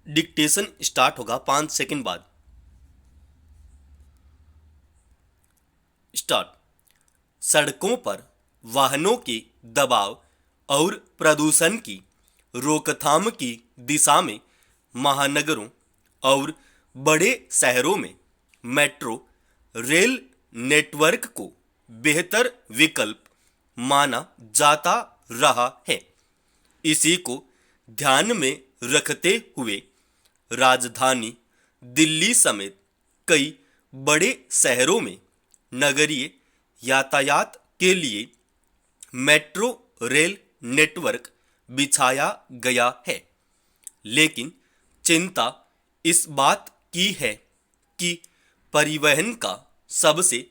Dictation start होगा 5 second बाद। Start. सड़कों पर वाहनों के दबाव और प्रदूषण की रोकथाम की दिशा में महानगरों और बड़े शहरों में मेट्रो रेल नेटवर्क को बेहतर विकल्प माना जाता रहा है। इसी को ध्यान में रखते हुए राजधानी दिल्ली समेत कई बड़े शहरों में नगरीय यातायात के लिए मेट्रो रेल नेटवर्क बिछाया गया है। लेकिन चिंता इस बात की है कि परिवहन का सबसे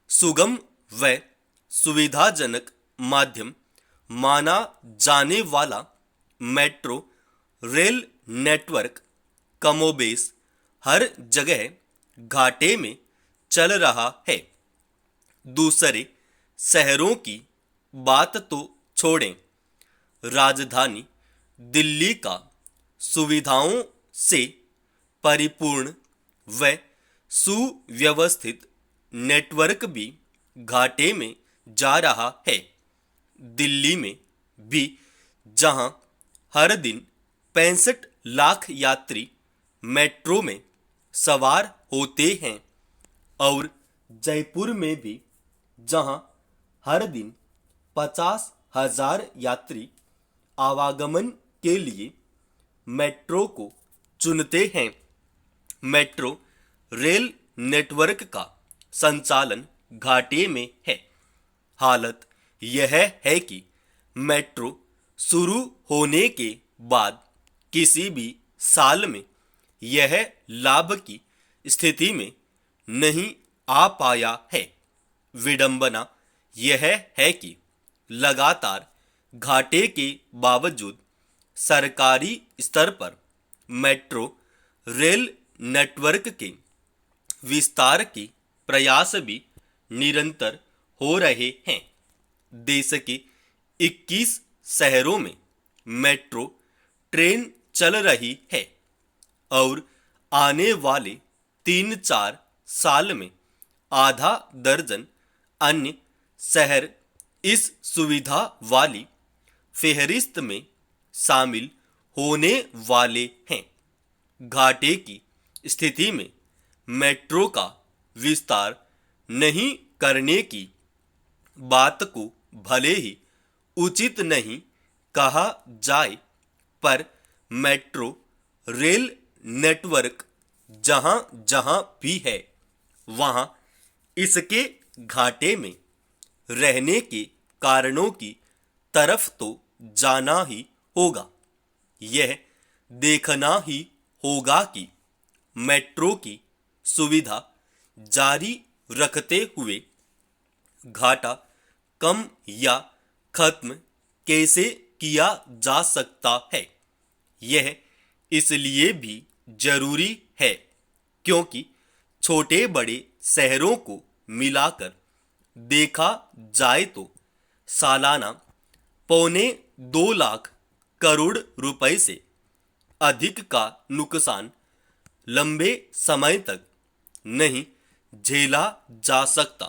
सुगम व सुविधाजनक माध्यम माना जाने वाला मेट्रो रेल नेटवर्क कमोबेश हर जगह घाटे में चल रहा है। दूसरे शहरों की बात तो छोड़ें, राजधानी दिल्ली का सुविधाओं से परिपूर्ण व सुव्यवस्थित नेटवर्क भी घाटे में जा रहा है। दिल्ली में भी जहां हर दिन 65 लाख यात्री मेट्रो में सवार होते हैं और जयपुर में भी जहां हर दिन 50,000 यात्री आवागमन के लिए मेट्रो को चुनते हैं। मेट्रो रेल नेटवर्क का संचालन घाटे में है। हालत यह है कि मेट्रो शुरू होने के बाद किसी भी साल में यह लाभ की स्थिति में नहीं आ पाया है। विडंबना यह है कि लगातार घाटे के बावजूद सरकारी स्तर पर मेट्रो रेल नेटवर्क के विस्तार के प्रयास भी निरंतर हो रहे हैं। देश के 21 शहरों में मेट्रो ट्रेन चल रही है और आने वाले 3-4 साल में आधा दर्जन अन्य शहर इस सुविधा वाली फेहरिस्त में शामिल होने वाले हैं। घाटे की स्थिति में मेट्रो का विस्तार नहीं करने की बात को भले ही उचित नहीं कहा जाए, पर मेट्रो रेल नेटवर्क जहां जहां भी है वहां इसके घाटे में रहने के कारणों की तरफ तो जाना ही होगा। यह देखना ही होगा कि मेट्रो की सुविधा जारी रखते हुए घाटा कम या खत्म कैसे किया जा सकता है। यह इसलिए भी जरूरी है क्योंकि छोटे बड़े शहरों को मिलाकर देखा जाए तो सालाना 2.25 लाख करोड़ रुपए से अधिक का नुकसान लंबे समय तक नहीं झेला जा सकता।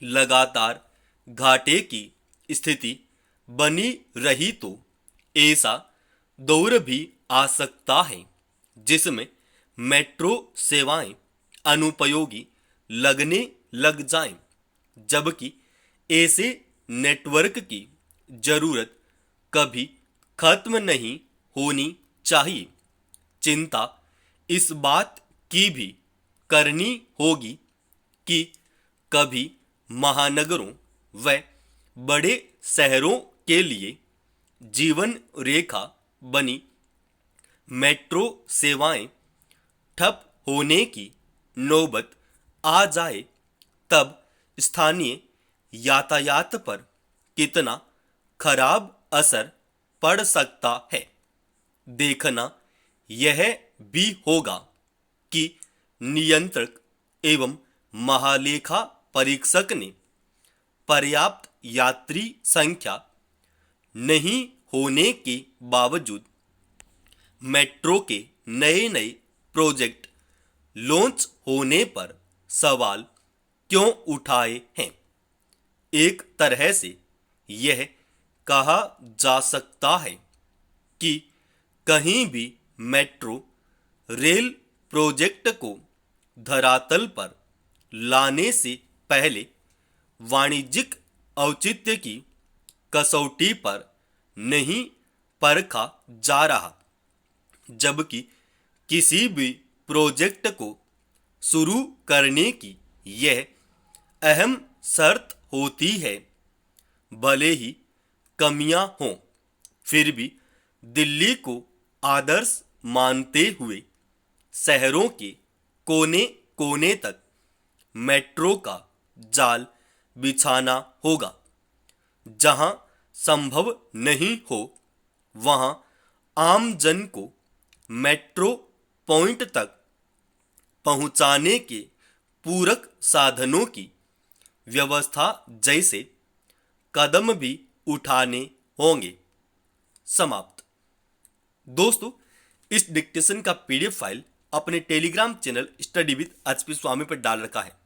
लगातार घाटे की स्थिति बनी रही तो ऐसा दौर भी आ सकता है जिसमें मेट्रो सेवाएं अनुपयोगी लगने लग जाएं, जबकि ऐसे नेटवर्क की जरूरत कभी खत्म नहीं होनी चाहिए। चिंता इस बात की भी करनी होगी कि कभी महानगरों व बड़े शहरों के लिए जीवन रेखा बनी मेट्रो सेवाएं ठप होने की नौबत आ जाए तब स्थानीय यातायात पर कितना खराब असर पड़ सकता है। देखना यह भी होगा कि नियंत्रक एवं महालेखा परीक्षक ने पर्याप्त यात्री संख्या नहीं होने के बावजूद मेट्रो के नए नए प्रोजेक्ट लॉन्च होने पर सवाल क्यों उठाए हैं। एक तरह से यह कहा जा सकता है कि कहीं भी मेट्रो रेल प्रोजेक्ट को धरातल पर लाने से पहले वाणिज्यिक औचित्य की कसौटी पर नहीं परखा जा रहा, जबकि किसी भी प्रोजेक्ट को शुरू करने की यह अहम शर्त होती है। भले ही कमियां हों, फिर भी दिल्ली को आदर्श मानते हुए शहरों के कोने कोने तक मेट्रो का जाल बिछाना होगा। जहां संभव नहीं हो, वहां आम जन को मेट्रो पॉइंट तक पहुंचाने के पूरक साधनों की व्यवस्था जैसे कदम भी उठाने होंगे। समाप्त। दोस्तों, इस डिक्टेशन का पीडीएफ फाइल अपने Telegram channel study with HP Swami पर डाल रखा है।